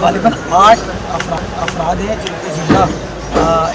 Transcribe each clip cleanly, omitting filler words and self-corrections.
غالباً 8 افراد ہیں جن کو زندہ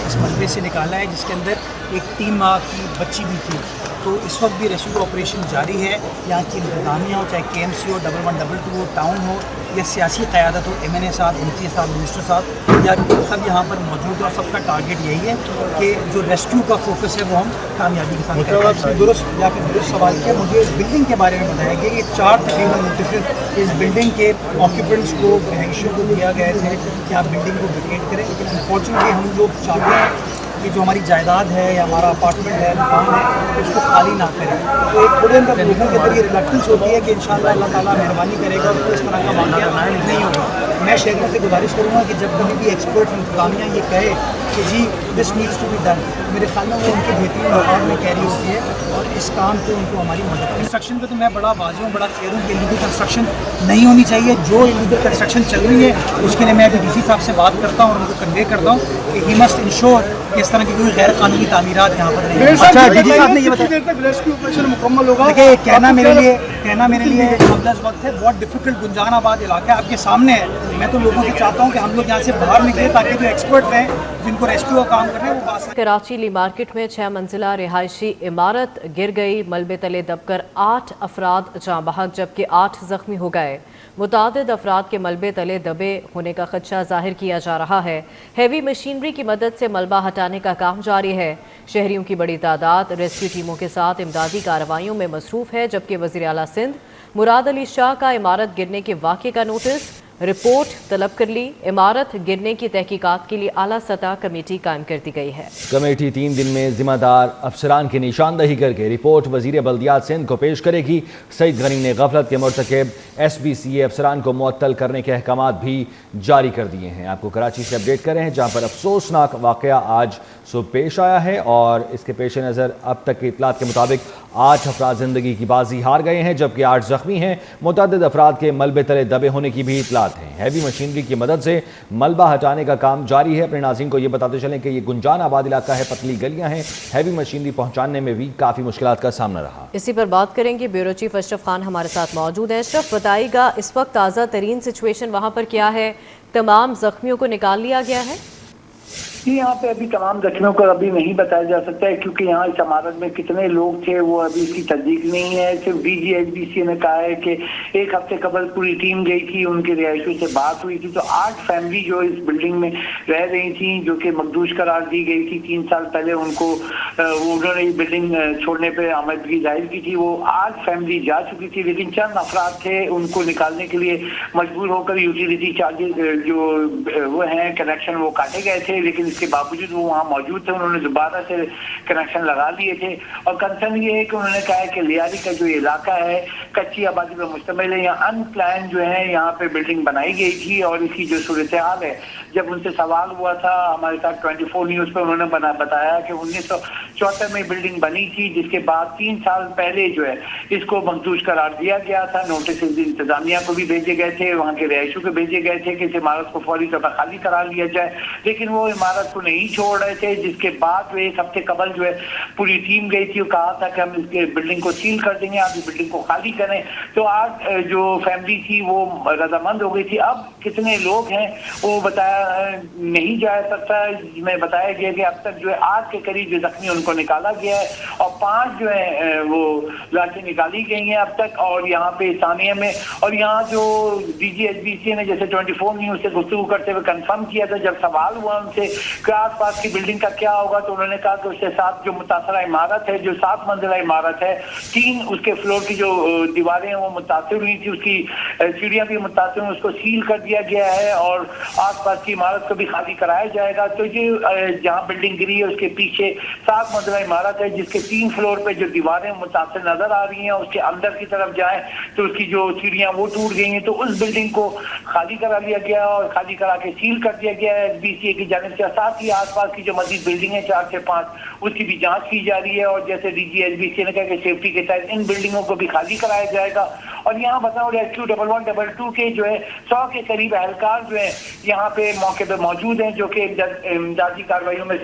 اس ملبے سے نکالا ہے، جس کے اندر ایک 3 ماہ کی بچی بھی تھی. تو اس وقت بھی ریسکیو آپریشن جاری ہے. یہاں کی انتظامیہ ہو، چاہے کے ایم سی ہو، 1122 ہو، ٹاؤن ہو، یا سیاسی قیادت ہو، ایم این اے صاحب، ایم پی صاحب، منسٹر صاحب، یا سب یہاں پر موجود ہے. اور سب کا ٹارگیٹ یہی ہے کہ جو ریسکیو کا فوکس ہے وہ ہم کامیابی کے ساتھ کریں. آپ نے درست سوال کیا. مجھے اس بلڈنگ کے بارے میں بتایا گیا کہ 4 تقریباً نوٹسز اس بلڈنگ کے آکیوپنٹس کو، رہائشیوں کو دیا گئے تھے کہ آپ بلڈنگ کو ویکیٹ کریں. لیکن انفارچونیٹلی ہم لوگ چاہتے ہیں کہ جو ہماری جائیداد ہے یا ہمارا اپارٹمنٹ ہے، مکان ہے، اس کو خالی نہ کریں. تو ایک تھوڑے اندر لوگوں کے اندر یہ ریلیکٹنس ہوتی ہے کہ انشاءاللہ اللہ تعالیٰ مہربانی کرے گا اور اس طرح کا واقعہ نہیں ہوگا. میں شہریوں سے گزارش کروں گا کہ جب کبھی بھی ایکسپرٹ انتظامیہ یہ کہے کہ جی this needs to be done, میرے خیال میں وہ ان کے بہترین مقام میں کہہ رہی ہوتی ہے اور اس کام پہ ان کو ہماری مدد. کنسٹرکشن پہ تو میں بڑا واضح ہوں، بڑا کلیئر ہوں کہ انلیگل کنسٹرکشن نہیں ہونی چاہیے. جو انلیگل کنسٹرکشن چل رہی ہے اس کے لیے میں ابھی ڈی سی صاحب سے بات کرتا ہوں اور ان کو کنوے کرتا ہوں کہ ہی مسٹ انشور کہ اس طرح کی کوئی غیر قانونی تعمیرات یہاں پر نہیں. اچھا ڈی سی صاحب نے یہ بتایا مکمل ہوگا. دیکھیے کہنا میرے لیے مقدس وقت ہے. بہت ڈیفیکلٹ گنجان آباد علاقہ ہے، آپ کے سامنے ہے. میں تو لوگوں سے چاہتا ہوں کہ ہم لوگ یہاں سے باہر نکلیں تاکہ جو ایکسپرٹ ہیں جن کو ریسکیو کا کام کرنا ہے وہ بات. کراچی لی مارکیٹ میں 6 منزلہ رہائشی عمارت گر گئی. ملبے تلے دب کر 8 افراد جاں بحق جبکہ 8 زخمی ہو گئے. متعدد افراد کے ملبے تلے دبے ہونے کا خدشہ ظاہر کیا جا رہا ہے. ہیوی مشینری کی مدد سے ملبہ ہٹانے کا کام جاری ہے. شہریوں کی بڑی تعداد ریسکیو ٹیموں کے ساتھ امدادی کارروائیوں میں مصروف ہے، جبکہ وزیر اعلیٰ سندھ مراد علی شاہ کا عمارت گرنے کے واقعے کا نوٹس رپورٹ طلب کر لی. عمارت گرنے کی تحقیقات کے لیے اعلیٰ سطح کمیٹی قائم کر دی گئی ہے. کمیٹی 3 دن میں ذمہ دار افسران کی نشاندہی کر کے رپورٹ وزیر بلدیات سندھ کو پیش کرے گی. سعید غنی نے غفلت کے مرتکب ایس بی سی اے افسران کو معطل کرنے کے احکامات بھی جاری کر دیے ہیں. آپ کو کراچی سے اپڈیٹ کر رہے ہیں جہاں پر افسوسناک واقعہ آج صبح پیش آیا ہے اور اس کے پیش نظر اب تک کی اطلاعات کے مطابق 8 افراد زندگی کی بازی ہار گئے ہیں جبکہ 8 زخمی ہیں. متعدد افراد کے ملبے تلے دبے ہونے کی بھی اطلاعات ہیں. ہیوی مشینری کی مدد سے ملبہ ہٹانے کا کام جاری ہے. اپنے ناظرین کو یہ بتاتے چلیں کہ یہ گنجان آباد علاقہ ہے، پتلی گلیاں ہیں، ہیوی مشینری پہنچانے میں بھی کافی مشکلات کا سامنا رہا. اسی پر بات کریں گے. بیورو چیف اشرف خان ہمارے ساتھ موجود ہیں. اشرف بتائیے گا اس وقت تازہ ترین سچویشن وہاں پر کیا ہے؟ تمام زخمیوں کو نکال لیا گیا ہے؟ جی یہاں پہ ابھی تمام زخمیوں کو ابھی نہیں بتایا جا سکتا ہے کیونکہ یہاں اس عمارت میں کتنے لوگ تھے وہ ابھی اس کی تصدیق نہیں ہے. صرف D G H B C نے کہا ہے کہ 1 ہفتے قبل پوری ٹیم گئی تھی، ان کے رہائشیوں سے بات ہوئی تھی. تو 8 فیملی جو اس بلڈنگ میں رہ رہی تھیں جو کہ مقدوش قرار دی گئی تھی 3 سال پہلے، ان کو انہوں نے یہ بلڈنگ چھوڑنے پہ آمدگی ظاہر کی تھی. وہ 8 فیملی جا چکی تھی لیکن چند افراد تھے ان کو نکالنے کے لیے مجبور ہو کر یوٹیلیٹی چارجز جو وہ ہیں کنیکشن وہ کاٹے گئے تھے، لیکن اس کے باوجود وہ وہاں موجود تھے. انہوں نے دوبارہ سے کنیکشن لگا لیے تھے. اور کنسرن یہ ہے کہ انہوں نے کہا ہے کہ لیاری کا جو علاقہ ہے کچی آبادی پر مشتمل ہے، یہاں ان پلان جو ہے یہاں پہ بلڈنگ بنائی گئی تھی. اور اس کی جو صورتحال ہے، جب ان سے سوال ہوا تھا ہمارے ساتھ 24 نیوز پہ، انہوں نے بتایا کہ 1974 میں بلڈنگ بنی تھی جس کے بعد 3 سال پہلے جو ہے اس کو مخدوش قرار دیا گیا تھا. نوٹس انتظامیہ کو بھی بھیجے گئے تھے، وہاں کے رہائشیوں کو بھیجے گئے تھے کہ اس عمارت کو فوری طور پر خالی کرا لیا جائے، لیکن وہ عمارت کو نہیں چھوڑ رہے تھے. جس کے بعد وہ 1 ہفتے قبل جو ہے پوری ٹیم گئی تھی اور کہا تھا کہ ہم اس کے بلڈنگ کو سیل کر دیں گے، آپ اس بلڈنگ کو خالی کریں. تو آج جو فیملی تھی وہ رضامند ہو گئی تھی. اب کتنے لوگ ہیں وہ بتایا نہیں جا سکتا. میں بتایا گیا کہ اب تک جو ہے 8 کے قریب جو زخمی ان کو نکالا گیا ہے اور 5 جو ہے وہ لاٹیں نکالی گئی ہیں اب تک. اور یہاں پہ ثانیہ میں اور یہاں جو D G H B C نے جیسے 24 نیوز سے گفتگو کرتے ہوئے کنفرم کیا تھا، جب سوال ہوا ان سے کہ آس پاس کی بلڈنگ کا کیا ہوگا تو انہوں نے کہا کہ اس کے ساتھ جو متاثرہ عمارت ہے جو 7 منزلہ عمارت ہے، 3 اس کے فلور کی جو دیواریں ہیں وہ متاثر ہوئی تھی، اس کی سیڑھیاں بھی متاثر ہوئی، اس کو سیل کر دیا گیا ہے اور آس پاس کی عمارت کو بھی خالی کرایا جائے گا. تو یہ جہاں بلڈنگ گری ہے اس کے پیچھے 7 منزلہ عمارت ہے جس کے 3 فلور پہ جو دیواریں متاثر نظر آ رہی ہیں، اس کے اندر کی طرف جائیں تو اس کی جو سیڑھیاں وہ ٹوٹ گئی ہیں. تو اس بلڈنگ کو خالی کرا لیا گیا اور خالی کرا کے سیل کر دیا گیا ہے ایس بی سی اے کی جانب سے. ساتھ ہی آس پاس کی جو مزید بلڈنگ ہے 4 سے 5 اس کی بھی جانچ کی جا رہی ہے. اور جیسے D G H B C نے کہا کہ سیفٹی کے تحت ان بلڈنگوں کو بھی خالی کرایا جائے گا اور یہاں بتاؤ ریسکیو 1112 کے جو ہے 100 کے قریب اہلکار جو ہیں یہاں پہ موقع پہ موجود ہیں، جو کہ امدادی کارروائیوں میں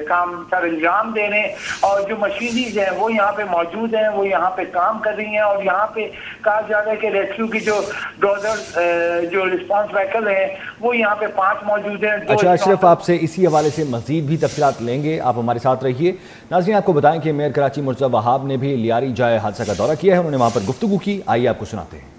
کام سر انجام دے رہے ہیں، اور جو مشینریز ہیں وہ یہاں پہ موجود ہیں، وہ یہاں پہ کام کر رہی ہیں، اور یہاں پہ کہا جا رہا ہے کہ ریسکیو کی جو ڈوزر جو رسپانس وہیکل ہیں وہ یہاں پہ 5 موجود ہیں۔ اچھا اشرف، آپ سے اسی حوالے سے مزید بھی تفصیلات لیں گے، آپ ہمارے ساتھ رہیے۔ ناظرین، آپ کو بتائیں کہ میئر کراچی مرتضی وہاب نے بھی لیاری جائے حادثہ کا دورہ کیا ہے، انہوں نے وہاں پر گفتگو کی، آئیے آپ کو سناتے ہیں۔